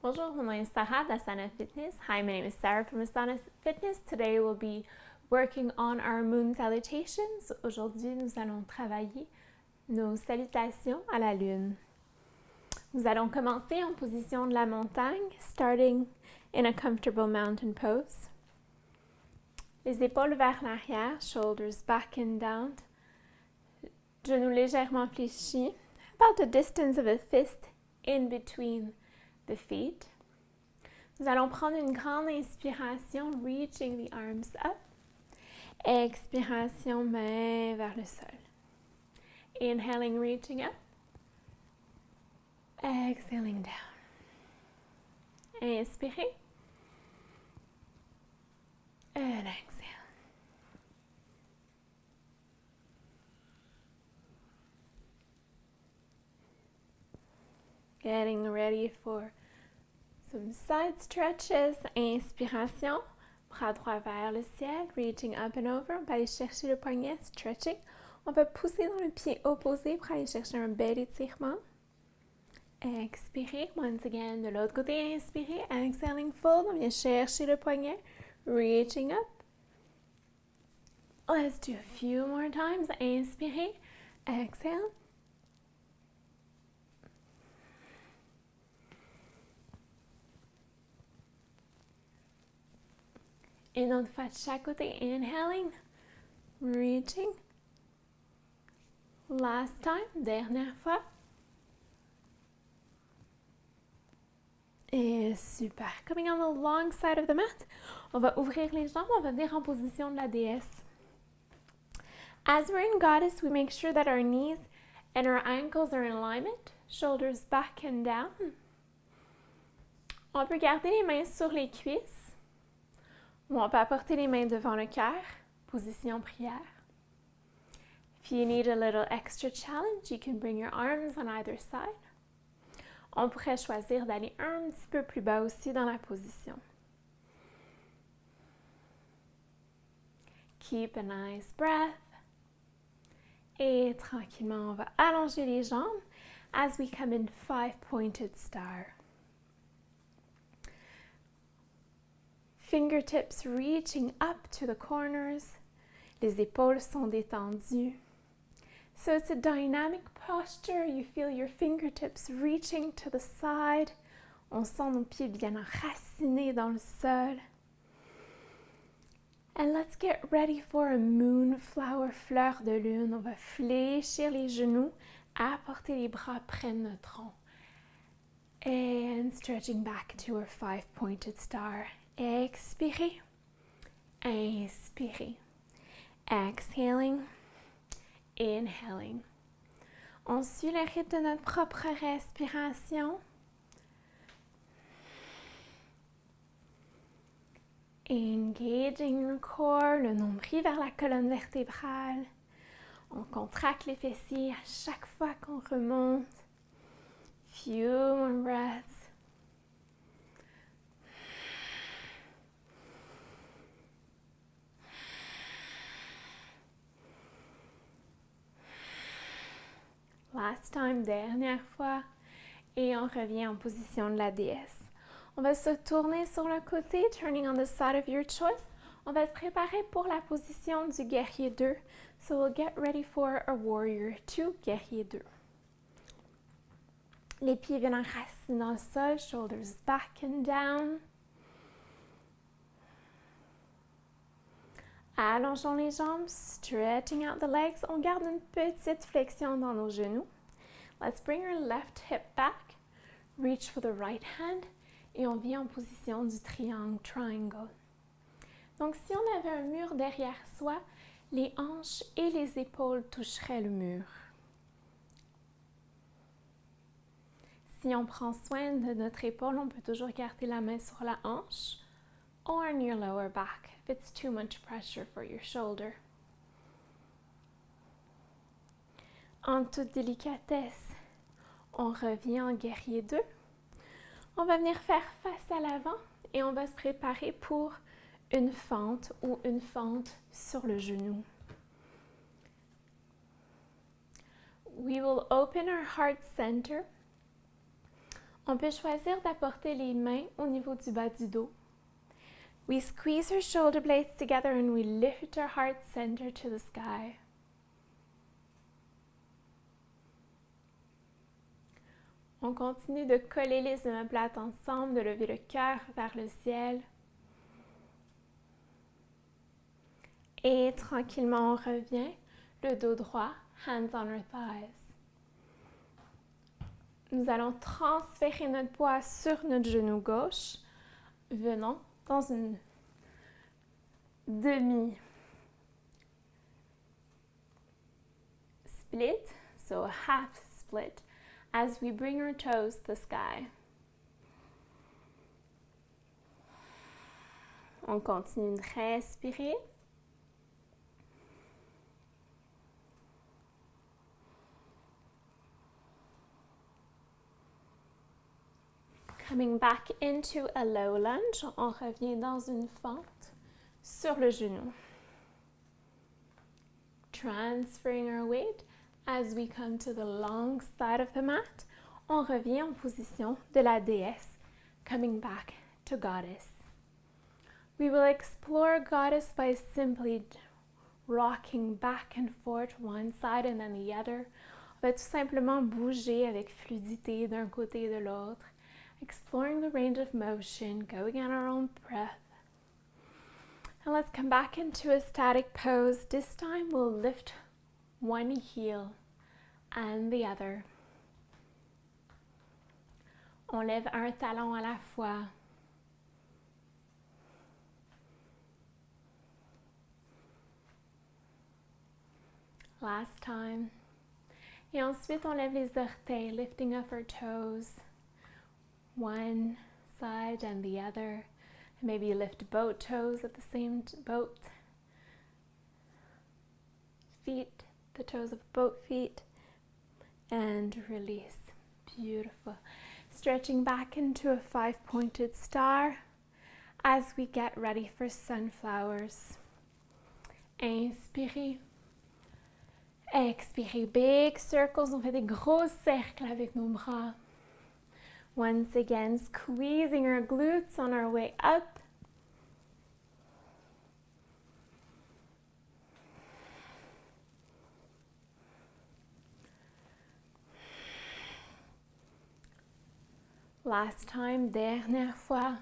Bonjour, mon nom est Sarah d'Asana Fitness. Hi, my name is Sarah from Asana Fitness. Today we'll be working on our Moon Salutations. Aujourd'hui, nous allons travailler nos salutations à la Lune. Nous allons commencer en position de la montagne, starting in a comfortable mountain pose. Les épaules vers l'arrière, shoulders back and down. Genoux légèrement fléchis, about the distance of a fist in between the feet. Nous allons prendre une grande inspiration, reaching the arms up. Expiration, main vers le sol. Inhaling, reaching up. Exhaling down. Inspirez. And exhale. Getting ready for some side stretches. Inspiration, bras droit vers le ciel, reaching up and over. On va aller chercher le poignet, stretching. On va pousser dans le pied opposé pour aller chercher un bel étirement. Expirez, once again, de l'autre côté, inspirez, exhaling, fold. On vient chercher le poignet, reaching up. Let's do a few more times. Inspirez, exhale. Une autre fois de chaque côté, inhaling, reaching. Last time, dernière fois. Et super. Coming on the long side of the mat. On va ouvrir les jambes, on va venir en position de la déesse. As we're in goddess, we make sure that our knees and our ankles are in alignment. Shoulders back and down. On peut garder les mains sur les cuisses. Ou on peut apporter les mains devant le cœur, position prière. If you need a little extra challenge, you can bring your arms on either side. On pourrait choisir d'aller un petit peu plus bas aussi dans la position. Keep a nice breath. Et tranquillement, on va allonger les jambes as we come in five-pointed star. Fingertips reaching up to the corners. Les épaules sont détendues. So it's a dynamic posture. You feel your fingertips reaching to the side. On sent nos pieds bien enracinés dans le sol. And let's get ready for a moon flower, fleur de lune. On va fléchir les genoux, apporter les bras près de notre tronc. And stretching back to our five-pointed star. Expirez, inspirez, exhaling, inhaling. On suit le rythme de notre propre respiration. Engaging your core, le nombril vers la colonne vertébrale. On contracte les fessiers à chaque fois qu'on remonte. Few more breaths. Last time, dernière fois, et on revient en position de la déesse. On va se tourner sur le côté, turning on the side of your choice. On va se préparer pour la position du guerrier 2. So we'll get ready for a warrior 2, guerrier 2. Les pieds viennent enraciner dans le sol, shoulders back and down. Allongeons les jambes, stretching out the legs. On garde une petite flexion dans nos genoux. Let's bring our left hip back. Reach for the right hand. Et on vient en position du triangle. Donc, si on avait un mur derrière soi, les hanches et les épaules toucheraient le mur. Si on prend soin de notre épaule, on peut toujours garder la main sur la hanche. Or on your lower back if it's too much pressure for your shoulder. En toute délicatesse, on revient en guerrier 2. On va venir faire face à l'avant et on va se préparer pour une fente ou une fente sur le genou. We will open our heart center. On peut choisir d'apporter les mains au niveau du bas du dos. We squeeze our shoulder blades together and we lift our heart center to the sky. On continue de coller les omoplates ensemble, de lever le cœur vers le ciel. Et tranquillement, on revient, le dos droit, hands on our thighs. Nous allons transférer notre poids sur notre genou gauche. Venons dans une demi-split, so a half split, as we bring our toes to the sky. On continue de respirer. Coming back into a low lunge, on revient dans une fente sur le genou. Transferring our weight as we come to the long side of the mat, on revient en position de la déesse, coming back to goddess. We will explore goddess by simply rocking back and forth one side and then the other. On va tout simplement bouger avec fluidité d'un côté et de l'autre. Exploring the range of motion, going at our own breath. And let's come back into a static pose. This time we'll lift one heel and the other. On lève un talon à la fois. Last time. Et ensuite on lève les orteils, lifting up our toes. One side and the other. Maybe lift both toes at the same both feet, the toes of both feet, and release. Beautiful. Stretching back into a 5-pointed star as we get ready for sunflowers. Inspirez. Expirez. Big circles. On fait des gros cercles avec nos bras. Once again, squeezing our glutes on our way up. Last time, dernière fois.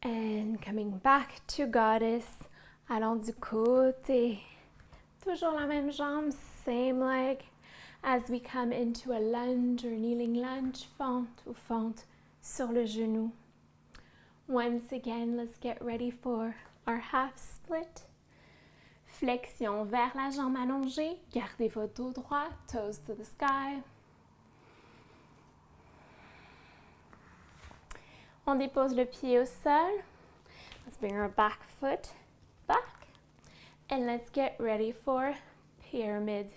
And coming back to goddess. Allons du côté. Toujours la même jambe, same leg. As we come into a lunge or kneeling lunge, fente ou fente sur le genou. Once again, let's get ready for our half split. Flexion vers la jambe allongée. Gardez votre dos droit, toes to the sky. On dépose le pied au sol. Let's bring our back foot back. And let's get ready for pyramid.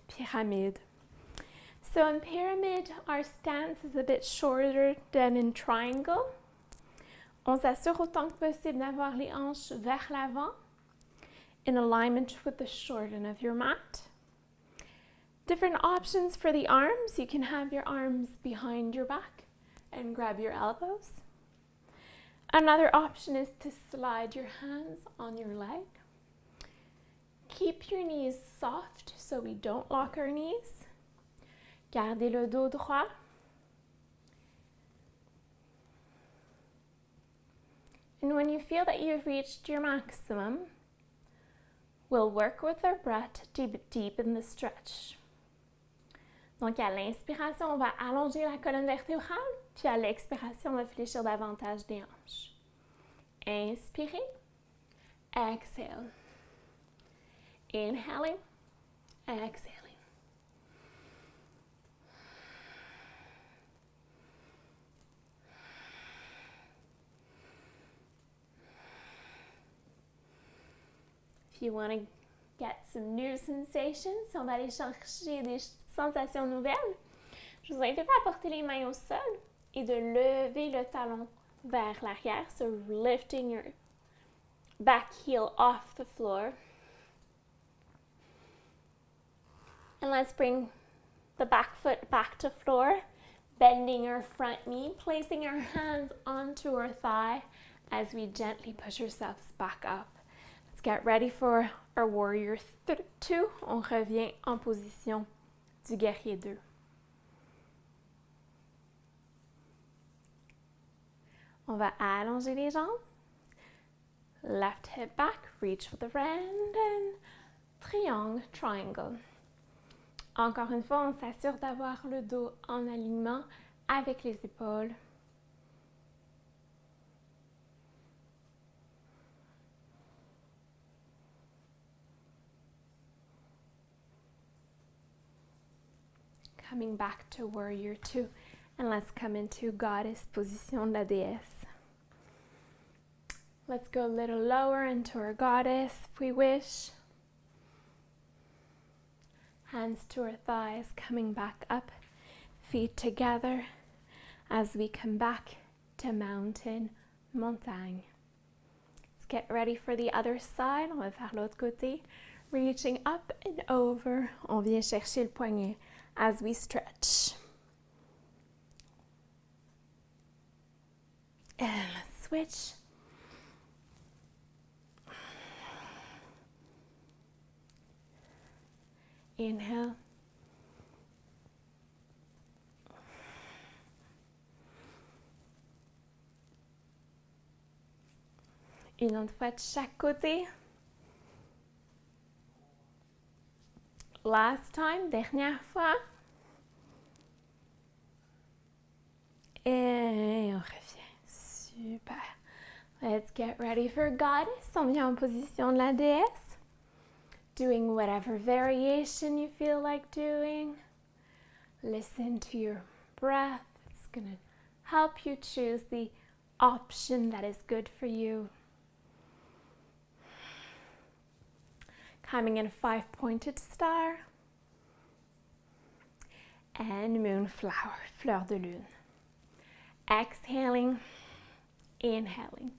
So in pyramid, our stance is a bit shorter than in triangle. On s'assure autant que possible d'avoir les hanches vers l'avant in alignment with the short end of your mat. Different options for the arms. You can have your arms behind your back and grab your elbows. Another option is to slide your hands on your leg. Keep your knees soft so we don't lock our knees. Gardez le dos droit. And when you feel that you've reached your maximum, we'll work with our breath to deepen the stretch. Donc à l'inspiration, on va allonger la colonne vertébrale, puis à l'expiration, on va fléchir davantage des hanches. Inspirez, exhale. Inhaling, exhaling. If you want to get some new sensations, on va aller chercher des sensations nouvelles. Je vous invite à porter les mains au sol et de lever le talon vers l'arrière. So lifting your back heel off the floor. And let's bring the back foot back to floor. Bending our front knee, placing our hands onto our thigh as we gently push ourselves back up. Let's get ready for our warrior 2. On revient en position du guerrier 2. On va allonger les jambes. Left hip back, reach with the hand and triangle, triangle. Encore une fois, on s'assure d'avoir le dos en alignement avec les épaules. Coming back to warrior 2, and let's come into goddess, position de la déesse. Let's go a little lower into our goddess if we wish. Hands to our thighs, coming back up, feet together as we come back to mountain, montagne. Let's get ready for the other side. On va faire l'autre côté. Reaching up and over. On vient chercher le poignet as we stretch. And let's switch. Inhale. Une autre fois de chaque côté. Last time, dernière fois. Et on revient. Super. Let's get ready for goddess. On vient en position de la déesse. Doing whatever variation you feel like doing. Listen to your breath. It's going to help you choose the option that is good for you. Coming in 5-pointed star. And moon flower, fleur de lune. Exhaling, inhaling.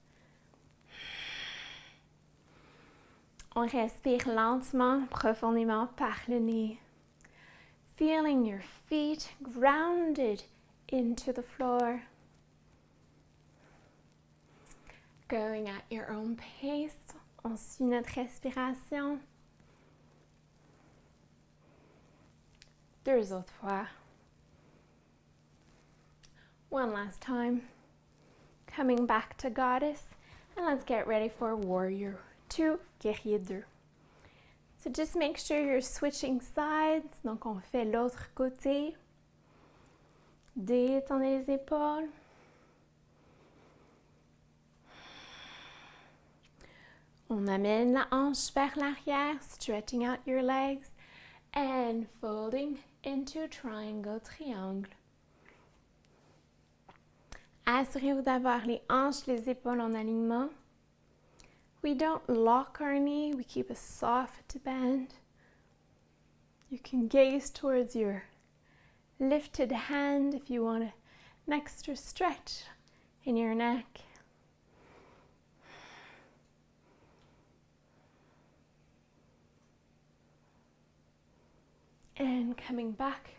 On respire lentement, profondément par le nez. Feeling your feet grounded into the floor. Going at your own pace. On suit notre respiration. 2 autres fois. One last time. Coming back to goddess. And let's get ready for warrior 2, guerrier 2. So just make sure you're switching sides. Donc on fait l'autre côté. Détendez les épaules. On amène la hanche vers l'arrière, stretching out your legs and folding into triangle, triangle. Assurez-vous d'avoir les hanches, les épaules en alignement. We don't lock our knee, we keep a soft bend. You can gaze towards your lifted hand if you want an extra stretch in your neck. And coming back,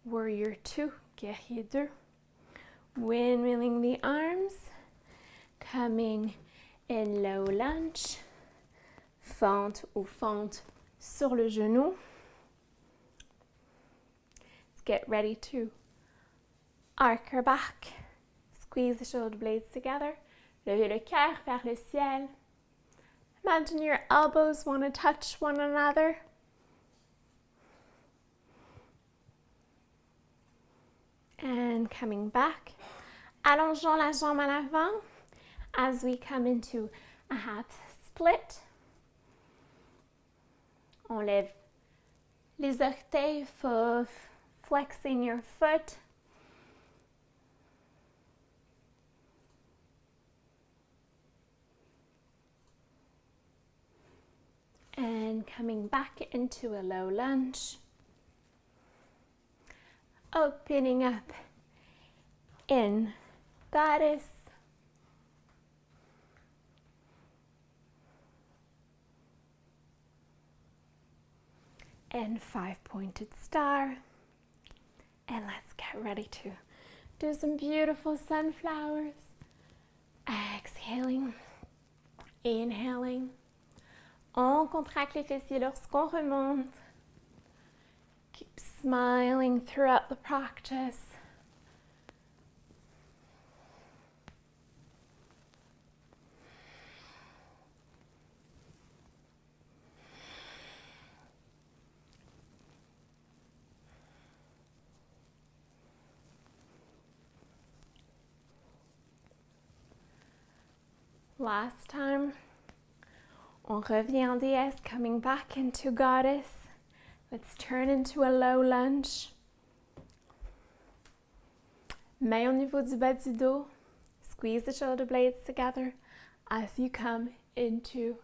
warrior 2, guerrier 2. Windmilling the arms, coming in low lunge, fente ou fente sur le genou. Let's get ready to arc our back, squeeze the shoulder blades together, levez le cœur vers le ciel. Imagine your elbows want to touch one another. And coming back, allongeons la jambe à l'avant as we come into a half split. On lève les orteils for flexing your foot. And coming back into a low lunge. Opening up in goddess. And 5-pointed star. And let's get ready to do some beautiful sunflowers. Exhaling, inhaling. On contracte les fessiers lorsqu'on remonte. Keep smiling throughout the practice. Last time, on revient en déesse, coming back into goddess. Let's turn into a low lunge. Main au niveau du bas du dos. Squeeze the shoulder blades together as you come into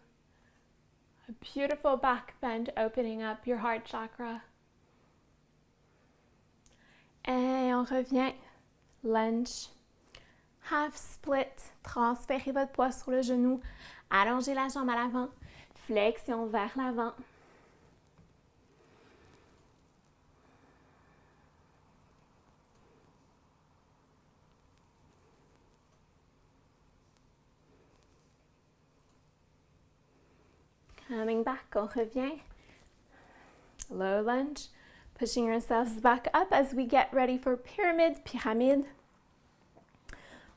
a beautiful back bend, opening up your heart chakra. Et on revient, lunge. Half split, transférez votre poids sur le genou, allongez la jambe à l'avant, flexion vers l'avant. Coming back, on revient. Low lunge, pushing yourselves back up as we get ready for pyramid.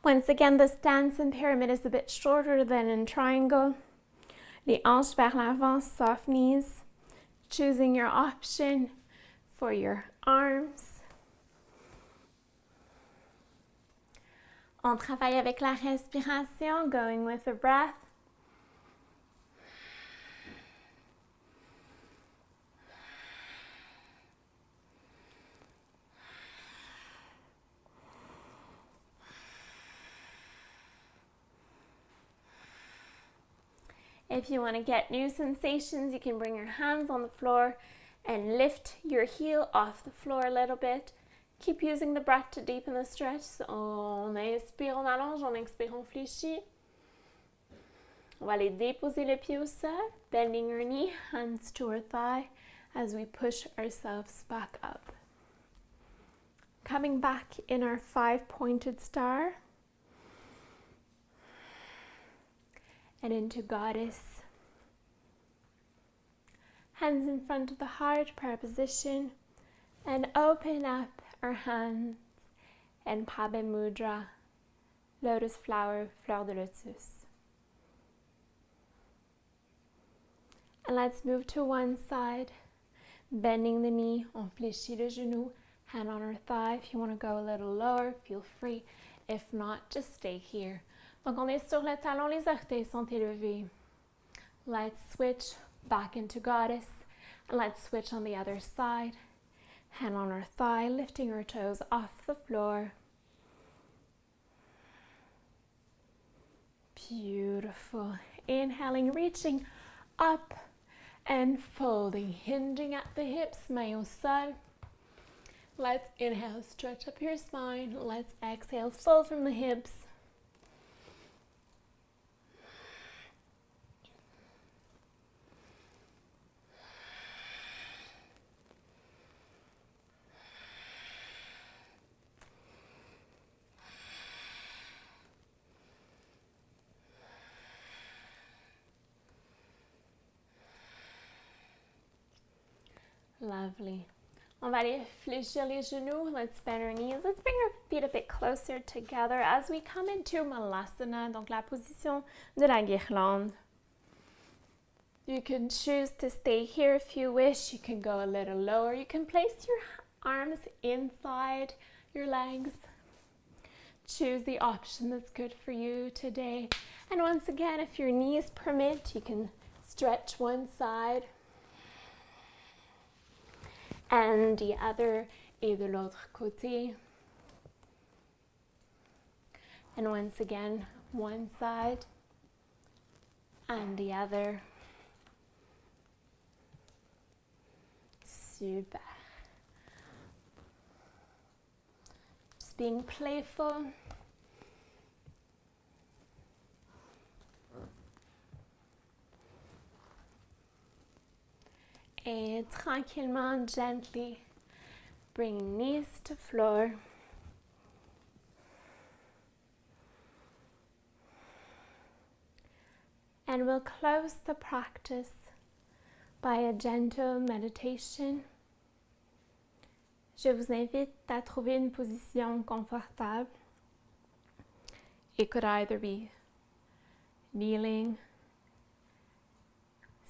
Once again, the stance in pyramid is a bit shorter than in triangle. Les hanches vers l'avant, soft knees. Choosing your option for your arms. On travaille avec la respiration, going with the breath. If you want to get new sensations, you can bring your hands on the floor and lift your heel off the floor a little bit. Keep using the breath to deepen the stretch. So, on inspire, on allonge, on expire, on fléchit. On va aller déposer le pied au sol, bending your knee, hands to our thigh as we push ourselves back up. Coming back in our 5-pointed star. And into goddess. Hands in front of the heart, prayer position. And open up our hands and Pabe Mudra, lotus flower, fleur de lotus. And let's move to one side, bending the knee, on fléchit le genou, hand on our thigh. If you want to go a little lower, feel free. If not, just stay here. Donc, on est sur le talon, les orteils sont élevés. Let's switch back into goddess. And let's switch on the other side. Hand on our thigh, lifting our toes off the floor. Beautiful. Inhaling, reaching up and folding, hinging at the hips, main au sol. Let's inhale, stretch up your spine. Let's exhale, fold from the hips. Lovely. On va aller fléchir les genoux. Let's bend our knees. Let's bring our feet a bit closer together as we come into Malasana, donc la position de la guirlande. You can choose to stay here if you wish. You can go a little lower. You can place your arms inside your legs. Choose the option that's good for you today. And once again, if your knees permit, you can stretch one side and the other et de l'autre côté. And once again, one side and the other. Super. Just being playful. Et tranquillement, gently Bringing knees to floor. And we'll close the practice by a gentle meditation. Je vous invite à trouver une position confortable. It could either be kneeling,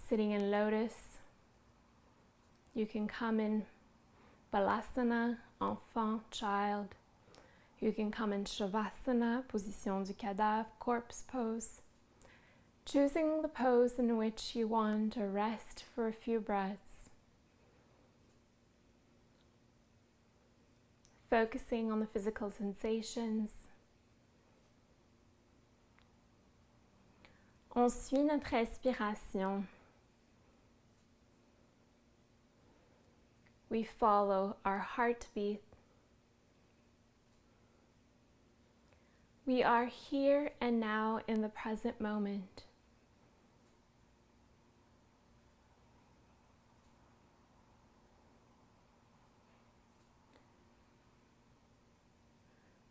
sitting in lotus. You can come in balasana, enfant, child. You can come in shavasana, position du cadavre, corpse pose. Choosing the pose in which you want to rest for a few breaths. Focusing on the physical sensations. On suit notre respiration. We follow our heartbeat. We are here and now in the present moment.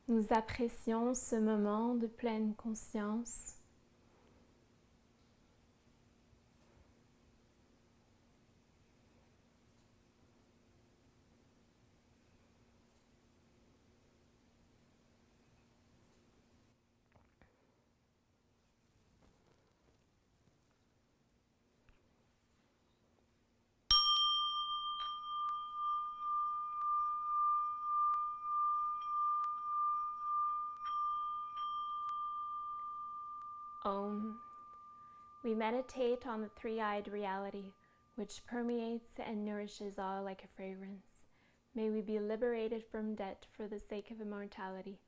Nous apprécions ce moment de pleine conscience. Om. We meditate on the three-eyed reality, which permeates and nourishes all like a fragrance. May we be liberated from debt for the sake of immortality,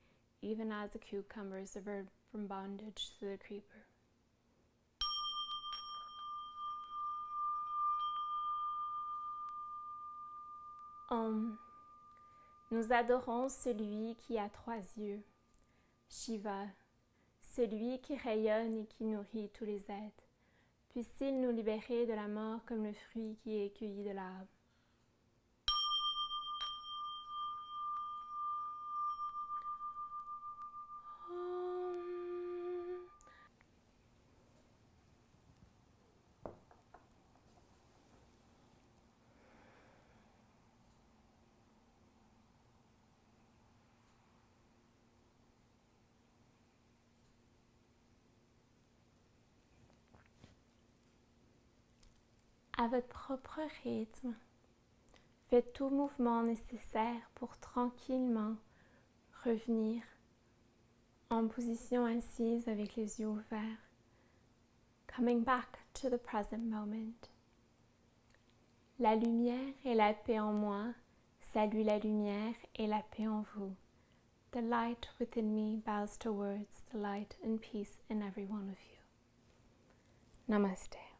even as a cucumber is severed from bondage to the creeper. Om. Nous adorons celui qui a trois yeux, Shiva, celui qui rayonne et qui nourrit tous les êtres. Puisse-t-il nous libérer de la mort comme le fruit qui est cueilli de l'arbre. À votre propre rythme, faites tout mouvement nécessaire pour tranquillement revenir en position assise avec les yeux ouverts. Coming back to the present moment. La lumière et la paix en moi salue la lumière et la paix en vous. The light within me bows towards the light and peace in every one of you. Namaste.